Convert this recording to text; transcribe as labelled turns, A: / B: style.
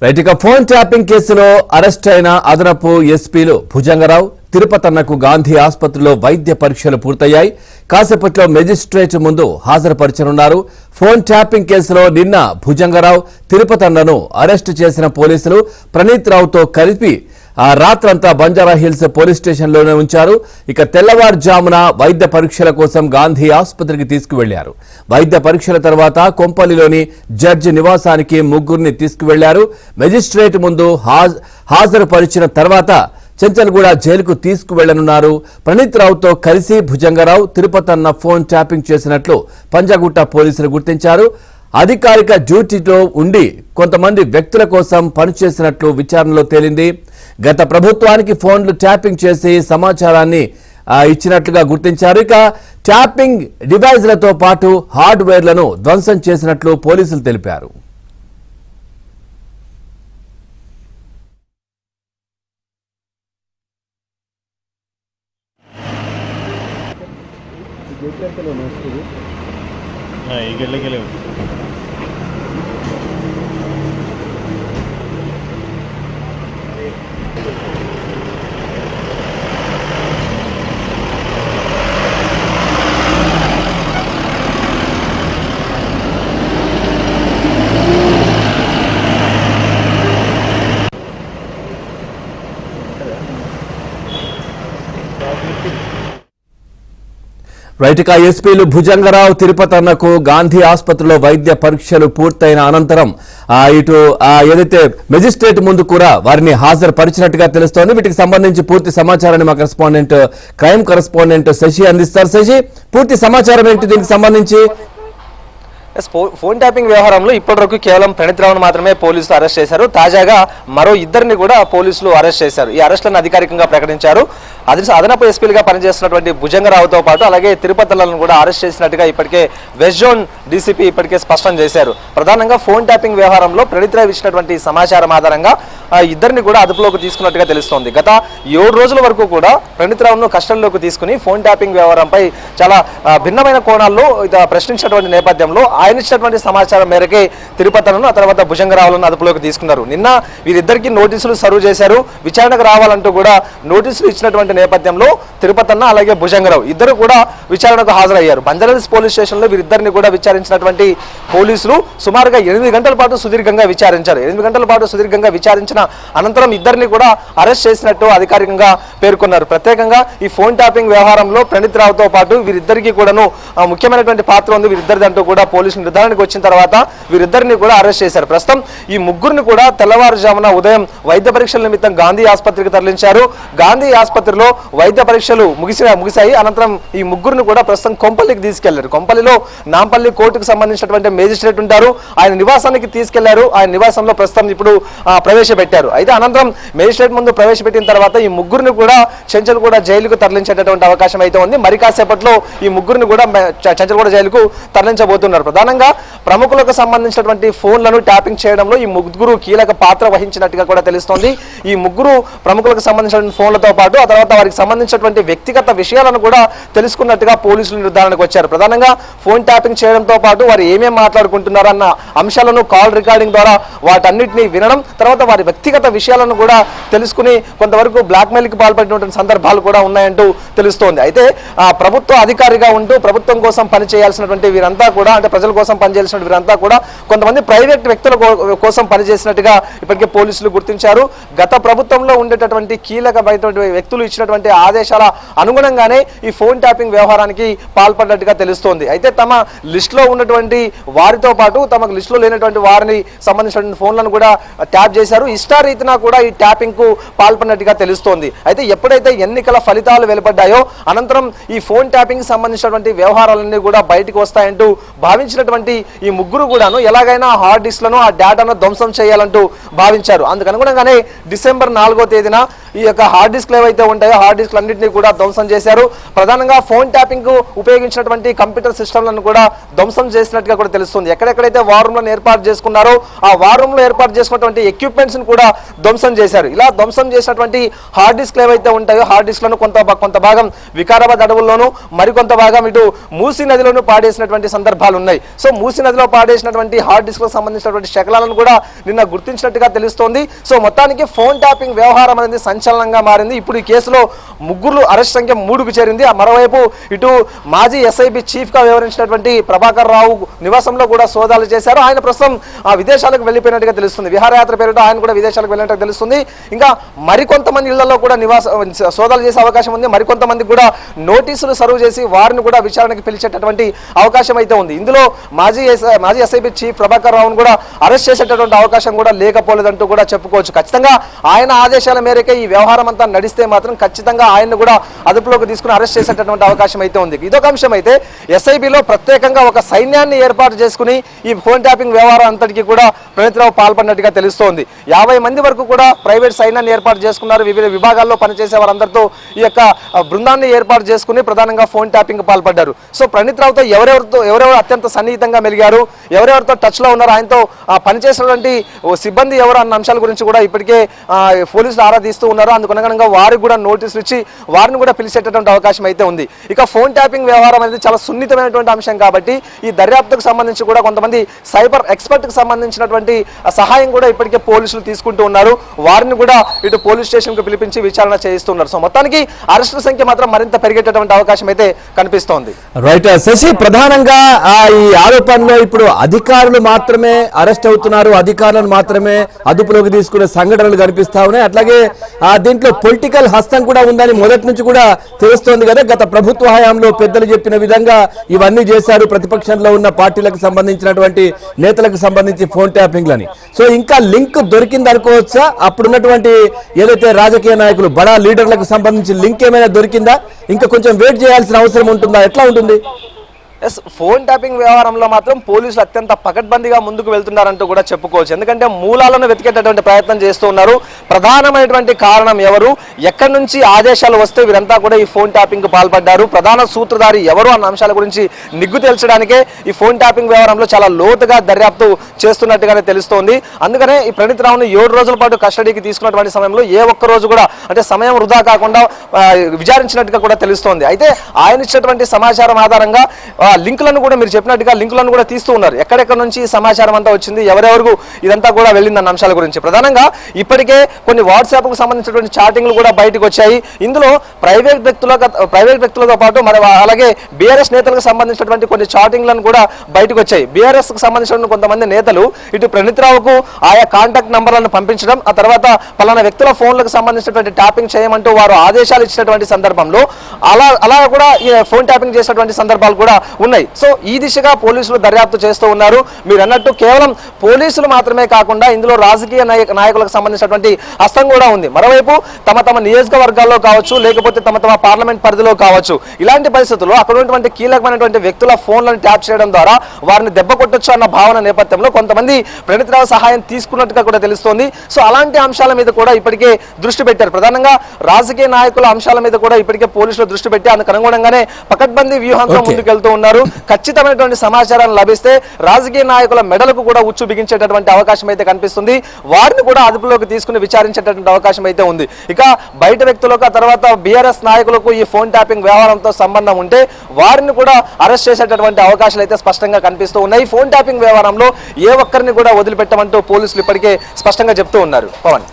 A: Right ఇక phone tapping కేసులో arrest అయిన అదనపు ఎస్పీలు భుజంగరావు తిరుపతన్నకు గాంధీ ఆసుపత్రిలో వైద్య పరీక్షలు పూర్తయ్యాయి. కాసేపట్లో మెజిస్ట్రేట్ ముందు హాజరుపరచనున్నారు. ఫోన్ ట్యాపింగ్ కేసులో నిన్న భుజంగరావు తిరుపతన్నను అరెస్టు చేసిన పోలీసులు ప్రణీత్ రావుతో కలిపి ఆ రాత్రంతా బంజారాహిల్స్ పోలీస్ స్టేషన్లోనే ఉంచారు. ఇక తెల్లవారుజామున వైద్య పరీక్షల కోసం గాంధీ ఆసుపత్రికి తీసుకువెళ్లారు. వైద్య పరీక్షల తర్వాత కొంపల్లిలోని జడ్జి నివాసానికి ముగ్గురిని తీసుకువెళ్లారు. మెజిస్ట్రేట్ ముందు హాజరుపరిచిన తర్వాత చెంచల్గూడ జైలుకు తీసుకువెళ్లనున్నారు. ప్రణీత్ రావుతో కలిసి భుజంగరావు తిరుపతన్న ఫోన్ ట్యాపింగ్ చేసినట్లు పంజాగుట్ట పోలీసులు గుర్తించారు. అధికారిక డ్యూటీలో ఉండి కొంతమంది వ్యక్తుల కోసం పనిచేసినట్లు విచారణలో తేలింది. గత ప్రభుత్వానికి ఫోన్లు ట్యాపింగ్ చేసి సమాచారాన్ని ఇచ్చినట్లుగా గుర్తించారు. ఇక ట్యాపింగ్ డివైజ్లతో పాటు హార్డ్వేర్లను ధ్వంసం చేసినట్లు పోలీసులు తెలిపారు. రైట్ ఇక ఎస్పీలు భుజంగరావు తిరుపతన్నకు గాంధీ ఆసుపత్రిలో వైద్య పరీక్షలు పూర్తయిన అనంతరం ఇటు ఏదైతే మెజిస్ట్రేట్ ముందు కూడా వారిని హాజరుపరిచినట్టుగా తెలుస్తోంది. వీటికి సంబంధించి పూర్తి సమాచారాన్ని మా క్రైమ్ కరెస్పాండెంట్ శశి అందిస్తారు. శశి, పూర్తి సమాచారం ఏంటి దీనికి సంబంధించి?
B: ఫోన్ ట్యాపింగ్ వ్యవహారంలో ఇప్పటివరకు కేవలం ప్రణీత్ రావును మాత్రమే పోలీసులు అరెస్ట్ చేశారు. తాజాగా మరో ఇద్దరిని కూడా పోలీసులు అరెస్ట్ చేశారు. ఈ అరెస్టులను అధికారికంగా ప్రకటించారు. అదనపు ఎస్పీలుగా పనిచేస్తున్నటువంటి భుజంగరావుతో పాటు అలాగే తిరుపతిలను కూడా అరెస్ట్ చేసినట్టుగా ఇప్పటికే వెస్ట్ జోన్ డీసీపీ ఇప్పటికే స్పష్టం చేశారు. ప్రధానంగా ఫోన్ ట్యాపింగ్ వ్యవహారంలో ప్రణీత్ రావు ఇచ్చినటువంటి సమాచారం ఆధారంగా ఇద్దరిని కూడా అదుపులోకి తీసుకున్నట్టుగా తెలుస్తోంది. గత 7 రోజుల వరకు కూడా ప్రణీత్ రావును కస్టడీలోకి తీసుకుని ఫోన్ ట్యాపింగ్ వ్యవహారంపై చాలా భిన్నమైన కోణాల్లో ప్రశ్నించినటువంటి నేపథ్యంలో ఆయన ఇచ్చినటువంటి సమాచారం మేరకే తిరుపతిలను ఆ తర్వాత భుజంగరావులను అదుపులోకి తీసుకున్నారు. నిన్న వీరిద్దరికీ నోటీసులు సర్వ్ చేశారు. విచారణకు రావాలంటూ కూడా నోటీసులు ఇచ్చినటువంటి నేపథ్యంలో తిరుపతన్న అలాగే భుజంగరావు ఇద్దరు కూడా విచారణకు హాజరయ్యారు. బంజారాహిల్స్ పోలీస్ స్టేషన్లో వీరిద్దరిని కూడా విచారించినటువంటి పోలీసులు సుమారుగా 8 గంటల పాటు సుదీర్ఘంగా విచారించారు. 8 గంటల పాటు సుదీర్ఘంగా విచారించిన అనంతరం ఇద్దరిని కూడా అరెస్ట్ చేసినట్టు అధికారికంగా పేర్కొన్నారు. ప్రత్యేకంగా ఈ ఫోన్ ట్యాపింగ్ వ్యవహారంలో ప్రణీత్ రావుతో పాటు వీరిద్దరికీ కూడాను ముఖ్యమైనటువంటి పాత్ర ఉంది వీరిద్దరిది అంటూ కూడా పోలీసులు నిర్ధారణకు వచ్చిన తర్వాత వీరిద్దరిని కూడా అరెస్ట్ చేశారు. ప్రస్తుతం ఈ ముగ్గురిని కూడా తెల్లవారుజామున ఉదయం వైద్య పరీక్షల నిమిత్తం గాంధీ ఆసుపత్రికి తరలించారు. గాంధీ ఆసుపత్రిలో వైద్య పరీక్షలు ముగిశాయి. అనంతరం ఈ ముగ్గురిని కూడా ప్రస్తుతం కొంపల్లికి తీసుకెళ్లారు. కొంపల్లిలో నాంపల్లి కోర్టుకు సంబంధించినటువంటి మేజిస్ట్రేట్ ఉంటారు. ఆయన నివాసానికి తీసుకెళ్లారు. ఆయన నివాసంలో ప్రస్తుతం ఇప్పుడు ప్రవేశపెట్టారు. అయితే అనంతరం మేజిస్ట్రేట్ ముందు ప్రవేశపెట్టిన తర్వాత ఈ ముగ్గురిని కూడా చెంచల్గూడ జైలుకు తరలించేటటువంటి అవకాశం అయితే ఉంది. మరి కాసేపట్లో ఈ ముగ్గురిని కూడా చెంచల్గూడ జైలుకు తరలించబోతున్నారు. ప్రధానంగా ప్రముఖులకు సంబంధించినటువంటి ఫోన్లను ట్యాపింగ్ చేయడంలో ఈ ముగ్గురు కీలక పాత్ర వహించినట్టుగా కూడా తెలుస్తోంది. ఈ ముగ్గురు ప్రముఖులకు సంబంధించిన ఫోన్లతో పాటు ఆ తర్వాత వారికి సంబంధించినటువంటి వ్యక్తిగత విషయాలను కూడా తెలుసుకున్నట్టుగా పోలీసులు నిర్ధారణకు వచ్చారు. ప్రధానంగా ఫోన్ ట్యాపింగ్ చేయడంతో పాటు వారు ఏమేమి మాట్లాడుకుంటున్నారు అన్న అంశాలను కాల్ రికార్డింగ్ ద్వారా వాటన్నిటిని వినడం, తర్వాత వారి వ్యక్తిగత విషయాలను కూడా తెలుసుకుని కొంతవరకు బ్లాక్మెయిల్కి పాల్పడినటువంటి సందర్భాలు కూడా ఉన్నాయంటూ తెలుస్తోంది. అయితే ప్రభుత్వ అధికారిగా ఉంటూ ప్రభుత్వం కోసం పనిచేయాల్సినటువంటి వీరంతా కూడా అంటే ప్రజల కోసం పనిచేయాల్సిన వీరంతా కూడా కొంతమంది ప్రైవేట్ వ్యక్తుల కోసం పనిచేసినట్టుగా ఇప్పటికే పోలీసులు గుర్తించారు. గత ప్రభుత్వంలో ఉండేటటువంటి కీలకమైనటువంటి వ్యక్తులు ఇచ్చినటువంటి ఆదేశాల అనుగుణంగానే ఈ ఫోన్ ట్యాపింగ్ వ్యవహారానికి పాల్పడినట్టుగా తెలుస్తోంది. అయితే తమ లిస్టులో ఉన్నటువంటి వారితో పాటు తమకు లిస్టులో లేనటువంటి వారిని సంబంధించినటువంటి ఫోన్లను కూడా ట్యాప్ చేశారు. ఇష్టారీతిన కూడా ఈ ట్యాపింగ్ కు పాల్పడినట్టుగా తెలుస్తోంది. అయితే ఎప్పుడైతే ఎన్నికల ఫలితాలు వెలువడ్డాయో అనంతరం ఈ ఫోన్ ట్యాపింగ్ సంబంధించినటువంటి వ్యవహారాలన్నీ కూడా బయటకు వస్తాయంటూ భావించినటువంటి ఈ ముగ్గురు కూడాను ఎలాగైనా హార్డ్ డిస్క్లను ఆ డేటాను ధ్వంసం చేయాలంటూ భావించారు. అందుకు అనుగుణంగానే డిసెంబర్ 4వ తేదీన ఈ యొక్క హార్డ్ డిస్క్లు ఏవైతే ఉంటాయో హార్డ్ డిస్క్లు అన్నింటినీ కూడా ధ్వంసం చేశారు. ప్రధానంగా ఫోన్ ట్యాపింగ్ కు ఉపయోగించినటువంటి కంప్యూటర్ సిస్టమ్లను కూడా ధ్వంసం చేసినట్టుగా కూడా తెలుస్తుంది. ఎక్కడెక్కడైతే వార్ రూమ్లను ఏర్పాటు చేసుకున్నారో ఆ వార్ రూమ్ లో ఏర్పాటు చేసుకున్నటువంటి ఎక్విప్మెంట్స్ కూడా కూడా ధ్వంసం చేశారు. ఇలా ధ్వంసం చేసినటువంటి హార్డ్ డిస్క్లు ఏవైతే ఉంటాయో హార్డ్ డిస్క్లను కొంత భాగం వికారాబాద్ అడవుల్లోనూ మరికొంత భాగం ఇటు మూసీ నదిలోనూ పాడేసినటువంటి సందర్భాలు ఉన్నాయి. సో మూసీ నదిలో పాడేసినటువంటి హార్డ్ డిస్క్లకు సంబంధించినటువంటి శకలాలను కూడా నిన్న గుర్తించినట్టుగా తెలుస్తోంది. సో మొత్తానికి ఫోన్ ట్యాపింగ్ వ్యవహారం అనేది సంచలనంగా మారింది. ఇప్పుడు ఈ కేసులో ముగ్గురు అరెస్ట్ సంఖ్య 3కు చేరింది. మరోవైపు ఇటు మాజీ ఎస్ఐబి చీఫ్ గా వ్యవహరించినటువంటి ప్రభాకర్ రావు నివాసంలో కూడా సోదాలు చేశారు. ఆయన ప్రస్తుతం విదేశాలకు వెళ్ళిపోయినట్టుగా తెలుస్తుంది. విహారయాత్ర పేరుతో ఆయన కూడా విదేశాలకు వెళ్ళినట్టుగా తెలుస్తుంది. ఇంకా మరికొంతమంది ఇళ్లలో కూడా సోదాలు చేసే అవకాశం ఉంది. మరికొంతమంది కూడా నోటీసులు సర్వ్ చేసి వారిని కూడా విచారణకు పిలిచేటటువంటి అవకాశం అయితే ఉంది. ఇందులో మాజీ ఎస్ఐబి చీఫ్ ప్రభాకర్ రావును కూడా అరెస్ట్ చేసేటటువంటి అవకాశం కూడా లేకపోలేదంటూ కూడా చెప్పుకోవచ్చు. ఖచ్చితంగా ఆయన ఆదేశాల మేరకే ఈ వ్యవహారం అంతా నడిస్తే మాత్రం ఖచ్చితంగా ఆయన్ని కూడా అదుపులోకి తీసుకుని అరెస్ట్ చేసేటటువంటి అవకాశం అయితే ఉంది. ఇదొక అంశం అయితే ఎస్ఐబిలో ప్రత్యేకంగా ఒక సైన్యాన్ని ఏర్పాటు చేసుకుని ఈ ఫోన్ ట్యాపింగ్ వ్యవహారం అంతటికీ కూడా ప్రణీత్రావు పాల్పడినట్టుగా తెలుస్తోంది. 50 మంది వరకు కూడా ప్రైవేట్ సైన్యాన్ని ఏర్పాటు చేసుకున్నారు. వివిధ విభాగాల్లో పనిచేసే వారందరితో ఈ యొక్క బృందాన్ని ఏర్పాటు చేసుకుని ప్రధానంగా ఫోన్ ట్యాపింగ్ పాల్పడ్డారు. సో ప్రణీత్రావుతో ఎవరెవరు అత్యంత సన్నిహితంగా మెలిగారు, ఎవరెవరితో టచ్ లో ఉన్నారు, ఆయనతో పనిచేసినటువంటి సిబ్బంది ఎవరు అన్న అంశాల గురించి కూడా ఇప్పటికే పోలీసులు ఆరా తీస్తూ ఉన్నారు. అందుకనగా వారికి కూడా నోటీసులు ఇచ్చి వారిని కూడా పిలిచేటటువంటి అవకాశం అయితే ఉంది. ఇక ఫోన్ ట్యాపింగ్ వ్యవహారం అనేది చాలా సున్నితమైనటువంటి అంశం కాబట్టి ఈ దర్యాప్తుకు సంబంధించి కూడా కొంతమంది సైబర్ ఎక్స్పర్ట్ కి సంబంధించినటువంటి సహాయం కూడా ఇప్పటికే పోలీసులు తీసుకుంటూ ఉన్నారు. వారిని కూడా ఇటు పోలీస్ స్టేషన్ కు పిలిపించి విచారణ చేయిస్తున్నారు. సో మొత్తానికి అరెస్టుల సంఖ్య మాత్రం మరింత పెరిగేటటువంటి అవకాశం అయితే కనిపిస్తోంది.
A: రైట్ శశి, ప్రధానంగా ఈ ఆరోపణలో ఇప్పుడు అధికారులు మాత్రమే అరెస్ట్ అవుతున్నారు, అధికారులను మాత్రమే అదుపులోకి తీసుకునే సంఘటనలు కనిపిస్తా ఉన్నాయి. అట్లాగే దీంట్లో పొలిటికల్ హస్తం కూడా ఉందని మొదటి నుంచి కూడా తెలుస్తోంది కదా. గత ప్రభుత్వ హయాంలో పెద్దలు చెప్పిన విధంగా ఇవన్నీ చేశారు, ప్రతిపక్షంలో ఉన్న పార్టీలకు సంబంధించినటువంటి నేతలకు సంబంధించి ఫోన్ ట్యాపింగ్లని. సో ఇంకా లింక్ దొరికింది అనుకోవచ్చా? అప్పుడున్నటువంటి ఏదైతే రాజకీయ నాయకులు బడా లీడర్లకు సంబంధించి లింక్ ఏమైనా దొరికిందా? ఇంకా కొంచెం వెయిట్ చేయాల్సిన అవసరం ఉంటుందా? ఎట్లా ఉంటుంది?
B: ఫోన్ ట్యాపింగ్ వ్యవహారంలో మాత్రం పోలీసులు అత్యంత పకడ్బందీగా ముందుకు వెళ్తున్నారంటూ కూడా చెప్పుకోవచ్చు. ఎందుకంటే మూలాలను వెతికేటటువంటి ప్రయత్నం చేస్తూ ఉన్నారు. ప్రధానమైనటువంటి కారణం ఎవరు, ఎక్కడి నుంచి ఆదేశాలు వస్తే వీరంతా కూడా ఈ ఫోన్ ట్యాపింగ్ కు పాల్పడ్డారు, ప్రధాన సూత్రధారి ఎవరు అన్న అంశాల గురించి నిగ్గు తేల్చడానికే ఈ ఫోన్ ట్యాపింగ్ వ్యవహారంలో చాలా లోతుగా దర్యాప్తు చేస్తున్నట్టుగానే తెలుస్తోంది. అందుకనే ఈ ప్రణీత్రావును 7 రోజుల పాటు కస్టడీకి తీసుకున్నటువంటి సమయంలో ఏ ఒక్క రోజు కూడా అంటే సమయం వృధా కాకుండా విచారించినట్టుగా కూడా తెలుస్తోంది. అయితే ఆయన ఇచ్చినటువంటి సమాచారం ఆధారంగా లింకులను కూడా మీరు చెప్పినట్టుగా లింకులను కూడా తీస్తూ ఉన్నారు. ఎక్కడెక్కడ నుంచి సమాచారం అంతా వచ్చింది, ఎవరెవరికి ఇదంతా కూడా వెళ్ళిందన్న అంశాల గురించి ప్రధానంగా ఇప్పటికే కొన్ని వాట్సాప్ కు సంబంధించినటువంటి చాటింగ్లు కూడా బయటకు వచ్చాయి. ఇందులో ప్రైవేట్ వ్యక్తులతో పాటు మరి అలాగే బీఆర్ఎస్ నేతలకు సంబంధించినటువంటి కొన్ని చాటింగ్లను కూడా బయటకు వచ్చాయి. బీఆర్ఎస్ కు సంబంధించిన కొంతమంది నేతలు ఇటు ప్రణీత్రావుకు ఆయా కాంటాక్ట్ నంబర్లను పంపించడం, ఆ తర్వాత పలానా వ్యక్తుల ఫోన్లకు సంబంధించినటువంటి ట్యాపింగ్ చేయమంటూ వారు ఆదేశాలు ఇచ్చినటువంటి సందర్భంలో అలా కూడా ఈ ఫోన్ ట్యాపింగ్ చేసినటువంటి సందర్భాలు కూడా ఉన్నాయి. సో ఈ దిశగా పోలీసులు దర్యాప్తు చేస్తూ ఉన్నారు. మీరు అన్నట్టు కేవలం పోలీసులు మాత్రమే కాకుండా ఇందులో రాజకీయ నాయకులకు సంబంధించినటువంటి హస్తం కూడా ఉంది. మరోవైపు తమ నియోజకవర్గాల్లో కావచ్చు, లేకపోతే తమ పార్లమెంట్ పరిధిలో కావచ్చు, ఇలాంటి పరిస్థితుల్లో అక్కడ ఉన్నటువంటి కీలకమైనటువంటి వ్యక్తుల ఫోన్లను ట్యాప్ చేయడం ద్వారా వారిని దెబ్బ కొట్టొచ్చు అన్న భావన నేపథ్యంలో కొంతమంది ప్రణీత్రావు సహాయం తీసుకున్నట్టుగా కూడా తెలుస్తోంది. సో అలాంటి అంశాల మీద కూడా ఇప్పటికే దృష్టి పెట్టారు. ప్రధానంగా రాజకీయ నాయకుల అంశాల మీద కూడా ఇప్పటికే పోలీసులు దృష్టి పెట్టి అందుకు అనుగుణంగానే పకడ్బందీ వ్యూహంతో ముందుకెళ్తూ ఉన్నారు. ఖచ్చితమైనటువంటి సమాచారం లభిస్తే రాజకీయ నాయకుల మెడలకు కూడా ఉచ్చు బిగించేటటువంటి అవకాశం అయితే కనిపిస్తుంది. వారిని కూడా అదుపులోకి తీసుకుని విచారించేటటువంటి అవకాశం అయితే ఉంది. ఇక బయట వ్యక్తులకు, ఆ తర్వాత బీఆర్ఎస్ నాయకులకు ఈ ఫోన్ ట్యాపింగ్ వ్యవహారంతో సంబంధం ఉంటే వారిని కూడా అరెస్ట్ చేసేటటువంటి అవకాశాలు అయితే స్పష్టంగా కనిపిస్తూ ఉన్నాయి. ఫోన్ ట్యాపింగ్ వ్యవహారంలో ఏ ఒక్కరిని కూడా వదిలిపెట్టమంటూ పోలీసులు ఇప్పటికే స్పష్టంగా చెప్తూ ఉన్నారు. పవన్.